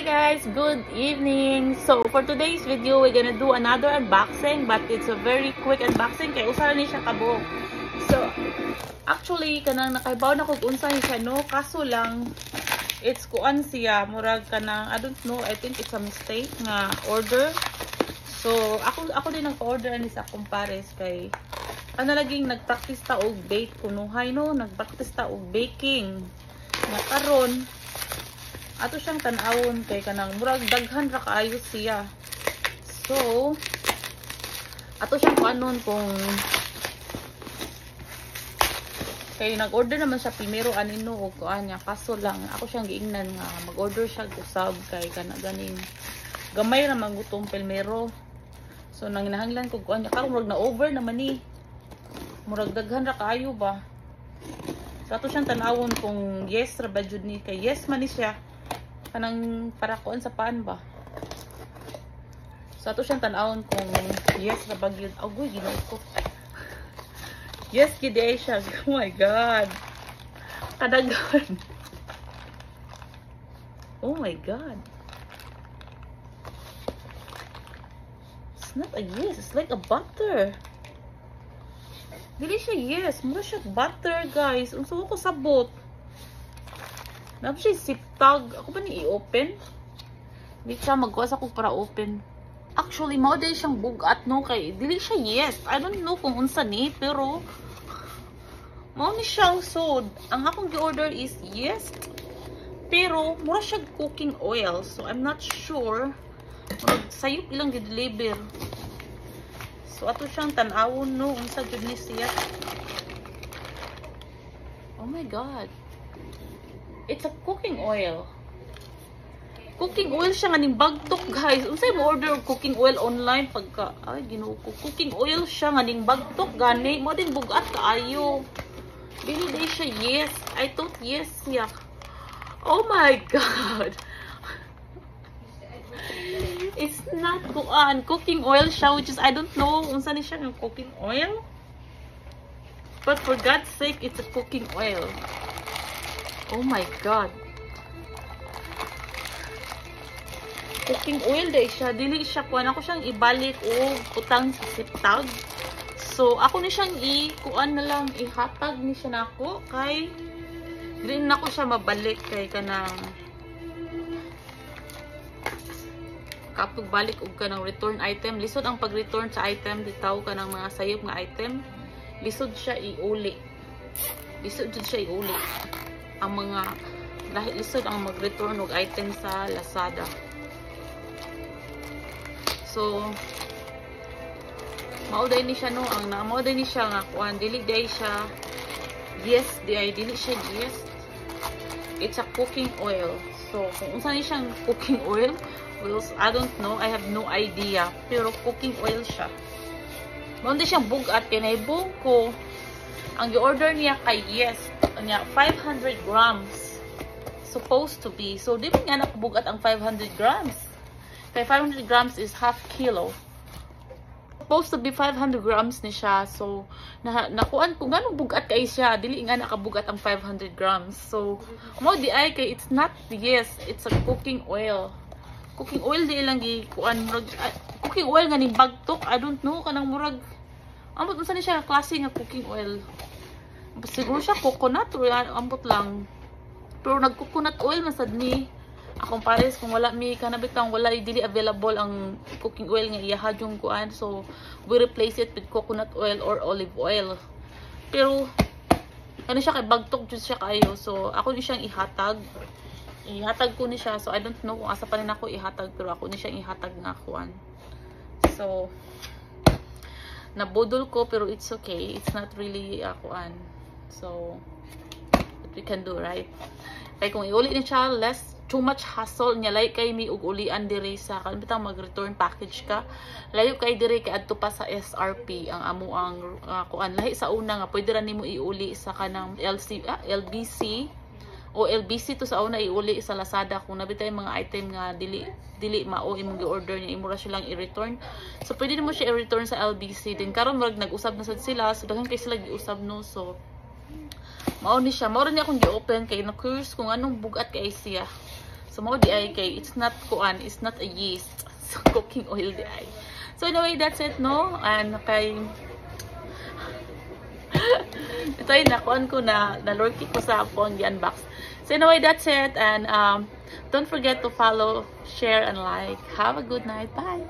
guys, good evening. So for today's video, we're gonna do another unboxing, but it's a very quick unboxing kay usa ni siya kabo. So actually kanang nakaibaw na kog unsa ni siya no, kaso lang it's kuan siya murag kanang I don't know, I think it's a mistake nga order. So ako din nag-order ani sa kumpares kay ano laging nagpractice ta og bake kunuhay no, nagpractice ta og baking. Nga karon ato siyang tan-awon kay kanang murag daghan ra kaayo siya. So ato siyang kuanon kung kay nag-order naman siya primero anino og kuan niya, kaso lang ako siyang giingnan nga mag-order siya usab kay kana ganing gamay ra man gutong primero. So nanginahanglan ko kuan niya karon murag na over naman ni. Murag daghan ra kaayo ba. So ato siyang tan-awon kung yes ra ba jud ni, kay yes man ni siya. Kanang para kuan sa paan ba. So ato siyang tan-awon kung yes ra ba gyud. Agoy ginoo ko. Yes gid ay siya. Oh my god. Kadaghan. Oh my god. It's not a yes, it's like a butter. Dili siya yes, mura siya butter guys. Unsa ko sabot. Nabi siya siptag. Ako ba ni i-open? Hindi siya magkuha sa ko para open. Actually, mao day siyang bugat no kay dili siya yes. I don't know kung unsa ni pero mao ni siyang sod. Ang akong gi-order is yes. Pero mura siya cooking oil. So I'm not sure. Sayop ilang gi-deliver. So ato siyang tan-awon no unsa jud ni siya. Oh my god. It's a cooking oil. Cooking oil siya nga ning bagtok guys. Unsay mo order og cooking oil online pagka ay Ginoo ko. Cooking oil siya nga ning bagtok gani mo din bugat kaayo. Dili day siya yes. I thought yes siya. Oh my god. It's not kuan cooking oil siya, which is I don't know unsa ni siya ng cooking oil. But for God's sake, it's a cooking oil. Oh my god. Cooking oil day siya. Dili siya kuan ako siyang ibalik o utang sa siptag. So ako ni siyang kuan na lang ihatag ni siya nako kay dili na ko siya mabalik kay kanang kapag balik og kanang return item, lisod ang pag-return sa item bitaw kanang mga sayop nga item. Lisod siya iuli. Lisod jud siya iuli. Ang mga dahil lisod ang mag-return og item sa Lazada. So mao day ni siya no, ang mao day ni siya nga kuan dili day siya yes, dili siya yes. It's a cooking oil. So kung unsa ni siyang cooking oil, well, I don't know, I have no idea, pero cooking oil siya. Mao day siyang bugat kay naibong ko ang gi-order niya kay yes niya 500 grams supposed to be. So di ba nga nakabugat ang 500 grams? Kay 500 grams is half kilo. Supposed to be 500 grams ni siya. So nakuan ko ganong bugat kay siya, dili nga nakabugat ang 500 grams. So mo di ay kay it's not yes, it's a cooking oil. Cooking oil di lang gi kuan murag cooking oil nga ning bagtok. I don't know kanang murag ambot unsa ni siya klase nga cooking oil. Siguro siya coconut or ambot lang. Pero nag-coconut oil masad ni. Akong pares kung wala mi kanabitang wala dili available ang cooking oil nga iyaha yung kuan. So we replace it with coconut oil or olive oil. Pero ano siya kay bagtok jud siya kayo. So ako ni siyang ihatag. Ihatag ko ni siya. So I don't know kung asa pa rin ako ihatag, pero ako ni siyang ihatag nga kuan. So nabudol ko pero it's okay. It's not really kuan. So what we can do, right? Kaya kung iuli ni siya, less too much hassle niya, like kay mi ug ulian diri sa kanbitang mag-return package ka, layo kay diri kay adto pa sa SRP ang amo ang kuan lahi sa una nga pwede ra nimo iuli sa kanang LBC o LBC to sa una iuli sa Lazada kung nabitay mga item nga dili mao imong gi-order niya, imo ra siya lang i-return. So pwede nimo siya i-return sa LBC. Then karon murag nag-usab na sad sila, so daghan kay sila gi-usab no. So mao ni siya, mao ra ni akong gi-open kay na curious kung anong bugat kay siya. So mao di ay kay it's not kuan, it's not a yeast. So cooking oil di ay. So anyway, that's it, no? And kay ito ay nakuan ko na lurky ko sa phone yan box. So anyway, that's it, and don't forget to follow, share, and like. Have a good night. Bye.